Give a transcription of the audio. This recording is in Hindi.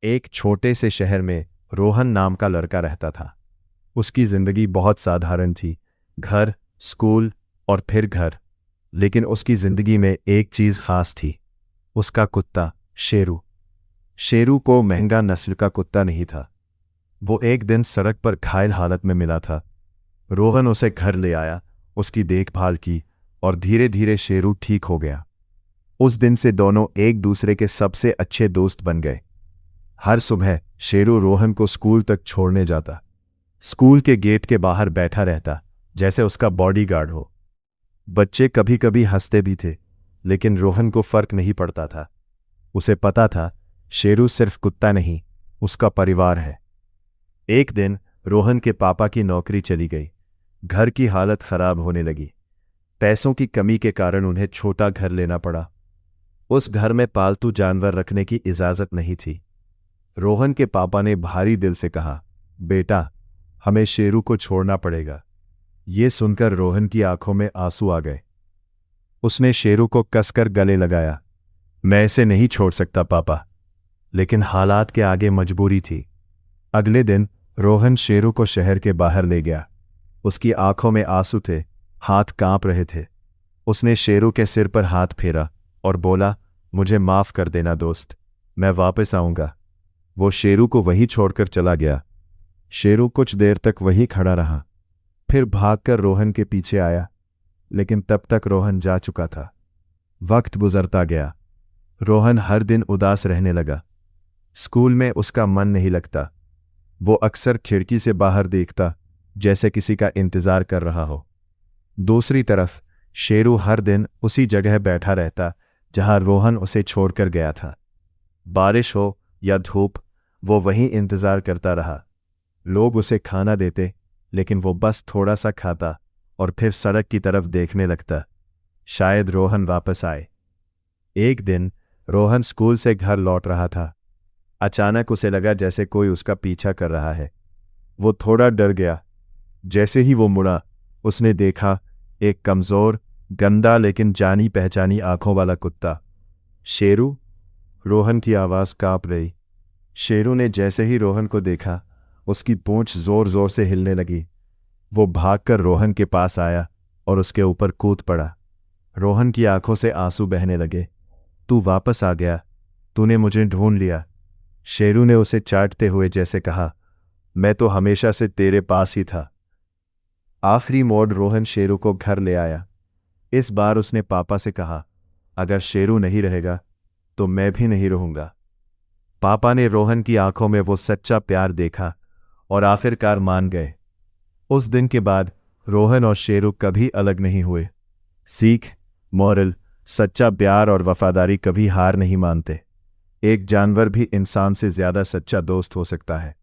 एक छोटे से शहर में रोहन नाम का लड़का रहता था। उसकी जिंदगी बहुत साधारण थी, घर, स्कूल और फिर घर। लेकिन उसकी जिंदगी में एक चीज खास थी, उसका कुत्ता शेरू। शेरू को महंगा नस्ल का कुत्ता नहीं था। वो एक दिन सड़क पर घायल हालत में मिला था। रोहन उसे घर ले आया, उसकी देखभाल की और धीरे धीरे शेरू ठीक हो गया। उस दिन से दोनों एक दूसरे के सबसे अच्छे दोस्त बन गए। हर सुबह शेरू रोहन को स्कूल तक छोड़ने जाता। स्कूल के गेट के बाहर बैठा रहता, जैसे उसका बॉडीगार्ड हो। बच्चे कभी कभी हंसते भी थे, लेकिन रोहन को फर्क नहीं पड़ता था। उसे पता था शेरू सिर्फ कुत्ता नहीं, उसका परिवार है। एक दिन रोहन के पापा की नौकरी चली गई। घर की हालत खराब होने लगी। पैसों की कमी के कारण उन्हें छोटा घर लेना पड़ा। उस घर में पालतू जानवर रखने की इजाजत नहीं थी। रोहन के पापा ने भारी दिल से कहा, बेटा, हमें शेरू को छोड़ना पड़ेगा। ये सुनकर रोहन की आंखों में आंसू आ गए। उसने शेरू को कसकर गले लगाया। मैं इसे नहीं छोड़ सकता पापा, लेकिन हालात के आगे मजबूरी थी। अगले दिन रोहन शेरू को शहर के बाहर ले गया। उसकी आंखों में आंसू थे, हाथ कांप रहे थे। उसने शेरू के सिर पर हाथ फेरा और बोला, मुझे माफ कर देना दोस्त, मैं वापस आऊंगा। वो शेरू को वहीं छोड़कर चला गया। शेरू कुछ देर तक वहीं खड़ा रहा, फिर भागकर रोहन के पीछे आया, लेकिन तब तक रोहन जा चुका था। वक्त गुजरता गया। रोहन हर दिन उदास रहने लगा। स्कूल में उसका मन नहीं लगता। वो अक्सर खिड़की से बाहर देखता, जैसे किसी का इंतजार कर रहा हो। दूसरी तरफ शेरू हर दिन उसी जगह बैठा रहता जहां रोहन उसे छोड़कर गया था। बारिश हो या धूप, वो वहीं इंतजार करता रहा। लोग उसे खाना देते, लेकिन वो बस थोड़ा सा खाता और फिर सड़क की तरफ देखने लगता। शायद रोहन वापस आए। एक दिन रोहन स्कूल से घर लौट रहा था। अचानक उसे लगा जैसे कोई उसका पीछा कर रहा है। वो थोड़ा डर गया। जैसे ही वो मुड़ा, उसने देखा एक कमजोर, गंदा लेकिन जानी पहचानी आंखों वाला कुत्ता। शेरू? रोहन की आवाज कांप रही। शेरू ने जैसे ही रोहन को देखा, उसकी पूंछ जोर जोर से हिलने लगी। वो भागकर रोहन के पास आया और उसके ऊपर कूद पड़ा। रोहन की आंखों से आंसू बहने लगे। तू वापस आ गया, तूने मुझे ढूंढ लिया। शेरू ने उसे चाटते हुए जैसे कहा, मैं तो हमेशा से तेरे पास ही था। आखिरी मोड़ रोहन शेरू को घर ले आया। इस बार उसने पापा से कहा, अगर शेरू नहीं रहेगा तो मैं भी नहीं रहूंगा। पापा ने रोहन की आंखों में वो सच्चा प्यार देखा और आखिरकार मान गए। उस दिन के बाद रोहन और शेरू कभी अलग नहीं हुए। सीख, मॉरल, सच्चा प्यार और वफादारी कभी हार नहीं मानते। एक जानवर भी इंसान से ज्यादा सच्चा दोस्त हो सकता है।